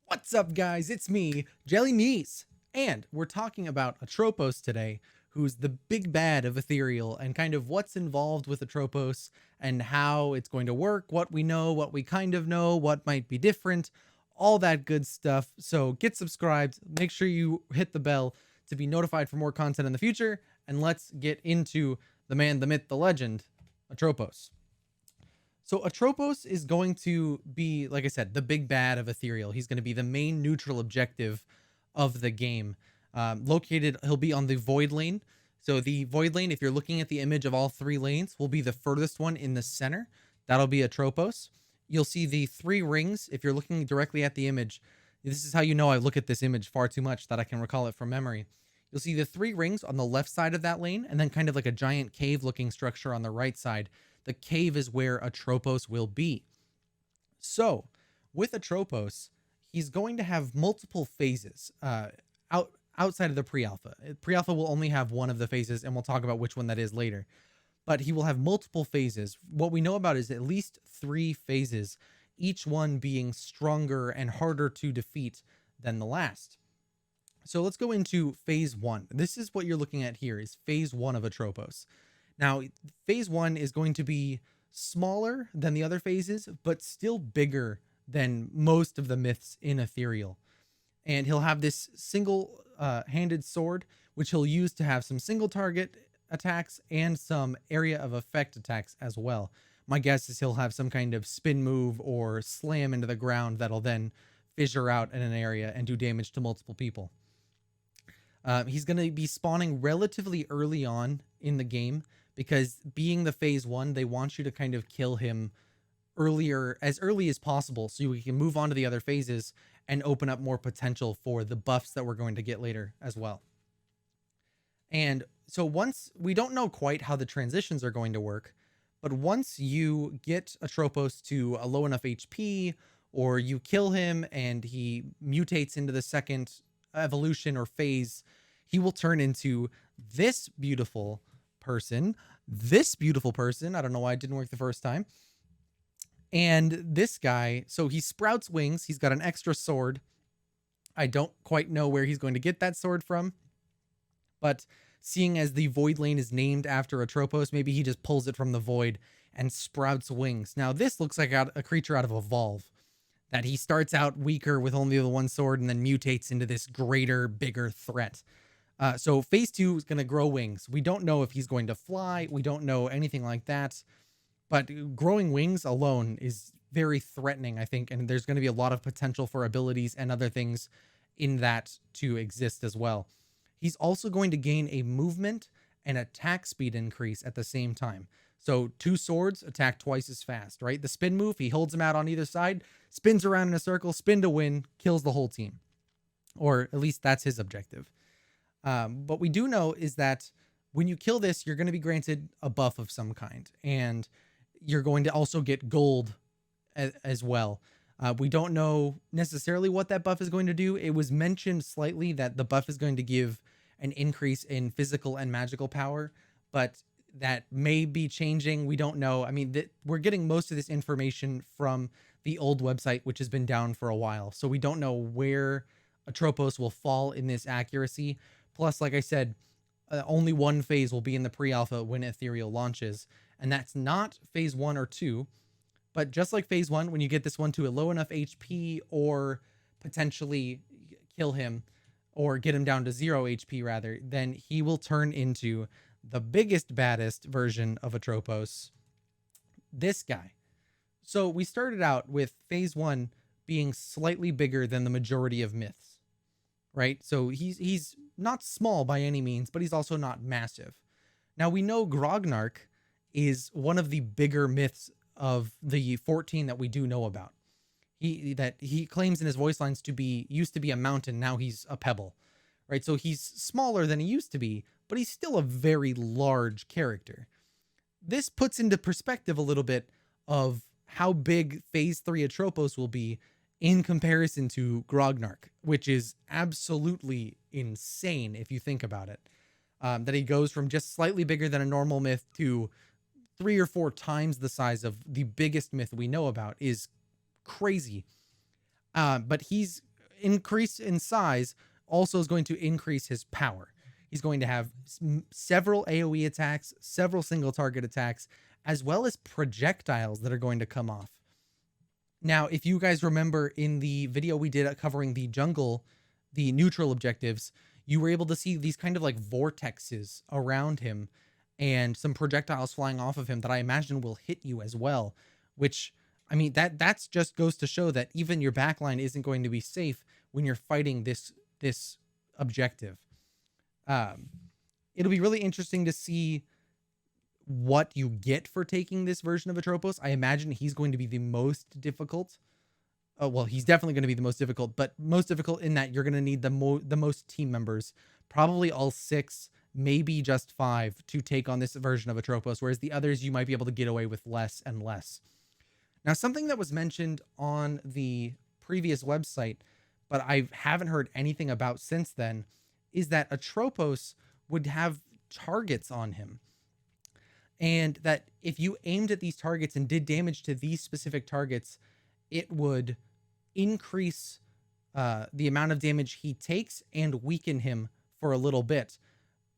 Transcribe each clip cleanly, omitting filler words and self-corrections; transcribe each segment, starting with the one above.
What's up, guys? It's me, JellyKnees, and we're talking about Atropos today, who's the big bad of Ethereal, and kind of what's involved with Atropos and how it's going to work, what we know, what we kind of know, what might be different, all that good stuff. So get subscribed, make sure you hit the bell to be notified for more content in the future, and let's get into the man, the myth, the legend, Atropos. So Atropos is going to be, like I said, the big bad of Ethereal. He's going to be the main neutral objective of the game. He'll be on the Void lane. So the Void lane, if you're looking at the image of all three lanes, will be the furthest one in the center. That'll be Atropos. You'll see the three rings. If you're looking directly at the image, this is how you know I look at this image far too much that I can recall it from memory. You'll see the three rings on the left side of that lane, and then kind of like a giant cave looking structure on the right side. The cave is where Atropos will be. So, with Atropos, he's going to have multiple phases outside of the pre-alpha. Pre-alpha will only have one of the phases, and we'll talk about which one that is later. But he will have multiple phases. What we know about is at least 3 phases, each one being stronger and harder to defeat than the last. So let's go into phase 1. This is what you're looking at here, is phase 1 of Atropos. Now, phase 1 is going to be smaller than the other phases, but still bigger than most of the myths in Ethereal. And he'll have this single handed sword, which he'll use to have some single target attacks and some area of effect attacks as well. My guess is he'll have some kind of spin move or slam into the ground that'll then fissure out in an area and do damage to multiple people. He's going to be spawning relatively early on in the game, because being the phase 1, they want you to kind of kill him as early as possible, so we can move on to the other phases and open up more potential for the buffs that we're going to get later as well. And so once, we don't know quite how the transitions are going to work, but once you get Atropos to a low enough HP, or you kill him and he mutates into the second evolution or phase, he will turn into this beautiful person. I don't know why it didn't work the first time. And this guy, so he sprouts wings. He's got an extra sword. I don't quite know where he's going to get that sword from, but seeing as the Void lane is named after Atropos, maybe he just pulls it from the Void and sprouts wings. Now this looks like a creature out of Evolve, that he starts out weaker with only the one sword and then mutates into this greater, bigger threat. So phase 2 is going to grow wings. We don't know if he's going to fly. We don't know anything like that. But growing wings alone is very threatening, I think. And there's going to be a lot of potential for abilities and other things in that to exist as well. He's also going to gain a movement and attack speed increase at the same time. So 2 swords attack twice as fast, right? The spin move, he holds them out on either side, spins around in a circle, spin to win, kills the whole team. Or at least that's his objective. What we do know is that when you kill this, you're going to be granted a buff of some kind, and you're going to also get gold as well. We don't know necessarily what that buff is going to do. It was mentioned slightly that the buff is going to give an increase in physical and magical power, but that may be changing. We don't know. I mean, we're getting most of this information from the old website, which has been down for a while. So we don't know where Atropos will fall in this accuracy. Plus, like I said, only one phase will be in the pre-alpha when Ethereal launches, and that's not phase 1 or 2. But just like phase 1, when you get this one to a low enough HP, or potentially kill him, or get him down to 0 HP rather, then he will turn into the biggest, baddest version of Atropos, this guy. So we started out with phase 1 being slightly bigger than the majority of myths, right? So he's not small by any means, but he's also not massive. Now we know Grognark is one of the bigger myths of the 14 that we do know about. He claims in his voice lines used to be a mountain, now he's a pebble, right? So he's smaller than he used to be, but he's still a very large character. This puts into perspective a little bit of how big phase 3 Atropos will be in comparison to Grognark, which is absolutely insane if you think about it. That he goes from just slightly bigger than a normal myth to 3 or 4 times the size of the biggest myth we know about is crazy. But he's increase in size also is going to increase his power. He's going to have several AoE attacks, several single target attacks, as well as projectiles that are going to come off. Now, if you guys remember in the video we did covering the jungle, the neutral objectives, you were able to see these kind of like vortexes around him and some projectiles flying off of him that I imagine will hit you as well, which, I mean, that's just goes to show that even your backline isn't going to be safe when you're fighting this objective. It'll be really interesting to see what you get for taking this version of Atropos. I imagine he's going to be the most difficult. Well, he's definitely going to be the most difficult, but most difficult in that you're going to need the most team members, probably all 6, maybe just 5, to take on this version of Atropos, whereas the others you might be able to get away with less and less. Now, something that was mentioned on the previous website, but I haven't heard anything about since then, is that Atropos would have targets on him. And that if you aimed at these targets and did damage to these specific targets, it would increase the amount of damage he takes and weaken him for a little bit.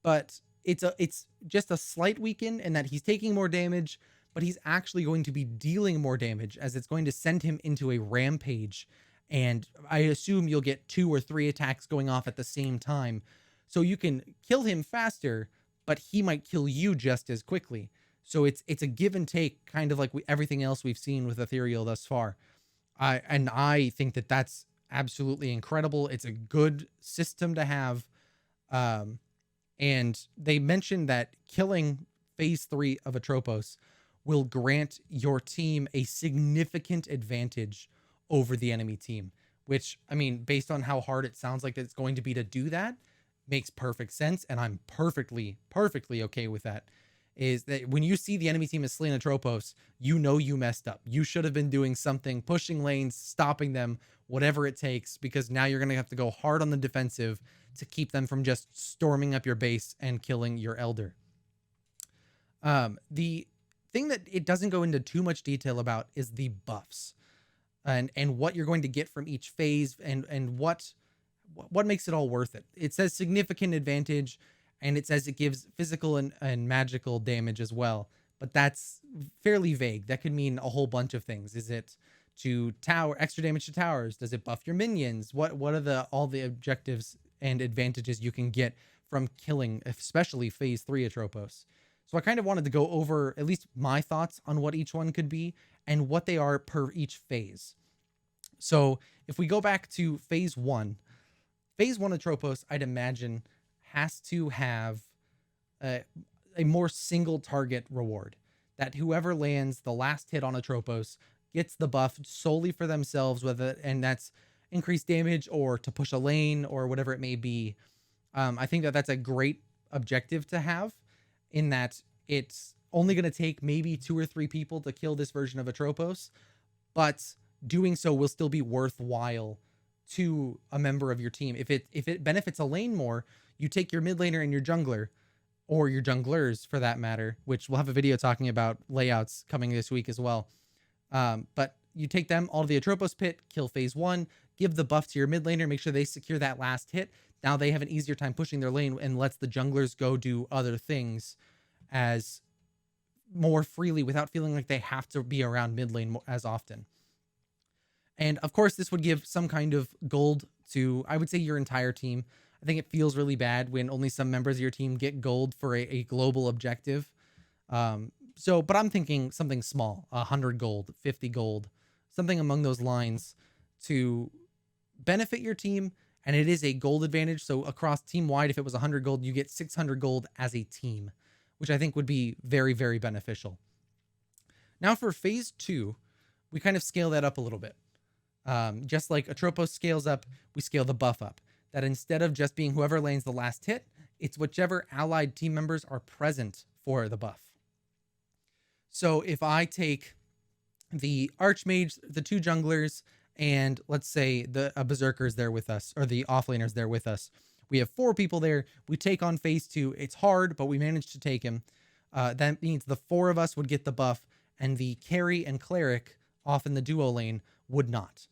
But it's just a slight weaken in that he's taking more damage, but he's actually going to be dealing more damage, as it's going to send him into a rampage. And I assume you'll get 2 or 3 attacks going off at the same time. So you can kill him faster, but he might kill you just as quickly. So it's a give and take, kind of like everything else we've seen with Ethereal thus far. I think that that's absolutely incredible. It's a good system to have. And they mentioned that killing phase 3 of Atropos will grant your team a significant advantage over the enemy team, which, I mean, based on how hard it sounds like it's going to be to do that, makes perfect sense. And I'm perfectly okay with that. Is that when you see the enemy team is slain Atropos, you know you messed up. You should have been doing something, pushing lanes, stopping them, whatever it takes, because now you're going to have to go hard on the defensive to keep them from just storming up your base and killing your elder. The thing that it doesn't go into too much detail about is the buffs and what you're going to get from each phase and what makes it all worth it. It says significant advantage, and it says it gives physical and magical damage as well, but that's fairly vague. That could mean a whole bunch of things. Is it to extra damage to towers? Does it buff your minions? What are all the objectives and advantages you can get from killing, especially phase 3 Atropos? So I kind of wanted to go over at least my thoughts on what each one could be and what they are per each phase. So if we go back to phase 1 Atropos, I'd imagine has to have a more single target reward, that whoever lands the last hit on Atropos gets the buff solely for themselves, and that's increased damage or to push a lane or whatever it may be. I think that that's a great objective to have, in that it's only going to take maybe 2 or 3 people to kill this version of Atropos, but doing so will still be worthwhile to a member of your team. If it benefits a lane more, you take your mid laner and your jungler, or your junglers for that matter, which we'll have a video talking about layouts coming this week as well. But you take them all to the Atropos pit, kill phase 1, give the buff to your mid laner, make sure they secure that last hit. Now they have an easier time pushing their lane and lets the junglers go do other things as more freely without feeling like they have to be around mid lane as often. And of course, this would give some kind of gold to, I would say, your entire team. I think it feels really bad when only some members of your team get gold for a global objective. But I'm thinking something small, 100 gold, 50 gold, something among those lines to benefit your team. And it is a gold advantage. So across team wide, if it was 100 gold, you get 600 gold as a team, which I think would be very, very beneficial. Now for phase 2, we kind of scale that up a little bit. Just like Atropos scales up, we scale the buff up. That instead of just being whoever lanes the last hit, it's whichever allied team members are present for the buff. So if I take the Archmage, the 2 junglers, and let's say the Berserker's there with us, or the offlaner's there with us, we have 4 people there. We take on phase 2. It's hard, but we managed to take him. That means the 4 of us would get the buff, and the carry and cleric off in the duo lane would not.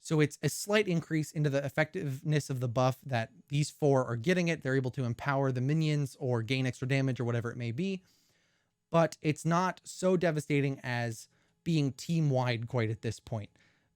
So it's a slight increase into the effectiveness of the buff that these four are getting it. They're able to empower the minions or gain extra damage or whatever it may be. But it's not so devastating as being team wide quite at this point.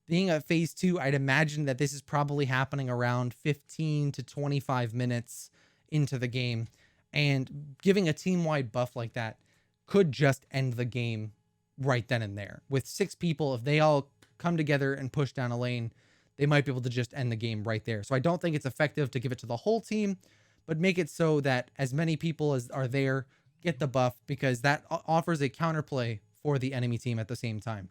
Being a phase 2, I'd imagine that this is probably happening around 15 to 25 minutes into the game. And giving a team wide buff like that could just end the game right then and there. With 6 people, if they all come together and push down a lane, they might be able to just end the game right there. So I don't think it's effective to give it to the whole team, but make it so that as many people as are there get the buff, because that offers a counterplay for the enemy team at the same time.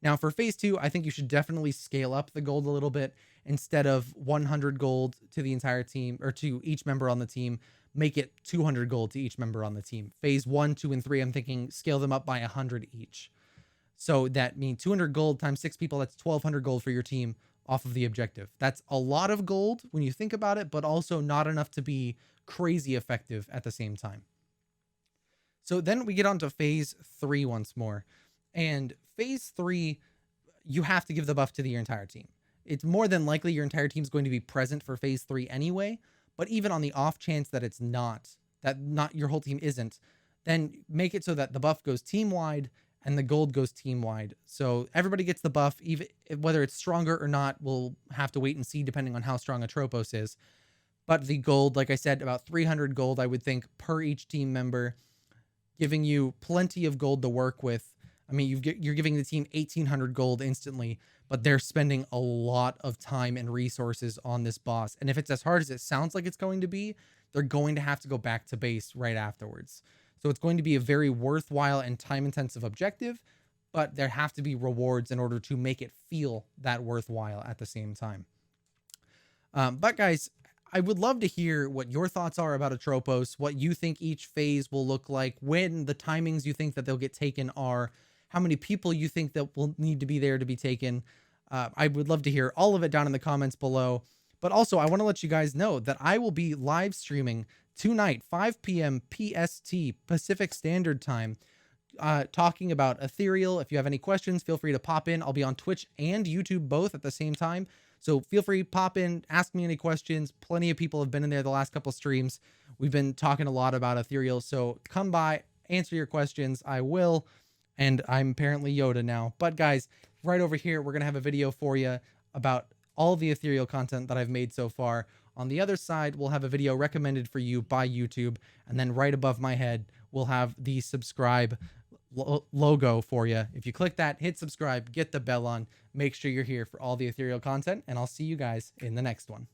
Now for phase 2, I think you should definitely scale up the gold a little bit. Instead of 100 gold to the entire team or to each member on the team, make it 200 gold to each member on the team. Phase 1, 2, and 3, I'm thinking scale them up by 100 each. So that means 200 gold times 6 people, that's 1200 gold for your team off of the objective. That's a lot of gold when you think about it, but also not enough to be crazy effective at the same time. So then we get on to phase 3 once more. And phase 3, you have to give the buff to your entire team. It's more than likely your entire team is going to be present for phase 3 anyway, but even on the off chance that it's not, that not your whole team isn't, then make it so that the buff goes team wide and the gold goes team wide. So everybody gets the buff, even whether it's stronger or not, we'll have to wait and see depending on how strong Atropos is. But the gold, like I said, about 300 gold, I would think, per each team member, giving you plenty of gold to work with. I mean, you're giving the team 1800 gold instantly, but they're spending a lot of time and resources on this boss. And if it's as hard as it sounds like it's going to be, they're going to have to go back to base right afterwards. So it's going to be a very worthwhile and time-intensive objective, but there have to be rewards in order to make it feel that worthwhile at the same time. But guys, I would love to hear what your thoughts are about Atropos, what you think each phase will look like, when the timings you think that they'll get taken are, how many people you think that will need to be there to be taken. I would love to hear all of it down in the comments below. But also, I want to let you guys know that I will be live streaming tonight, 5 p.m. PST, Pacific Standard Time, talking about Ethereal. If you have any questions, feel free to pop in. I'll be on Twitch and YouTube both at the same time. So feel free to pop in, ask me any questions. Plenty of people have been in there the last couple streams. We've been talking a lot about Ethereal. So come by, answer your questions. I will. And I'm apparently Yoda now. But guys, right over here, we're going to have a video for you about all the Ethereal content that I've made so far. On the other side, we'll have a video recommended for you by YouTube. And then right above my head, we'll have the subscribe logo for you. If you click that, hit subscribe, get the bell on, make sure you're here for all the Ethereal content, and I'll see you guys in the next one.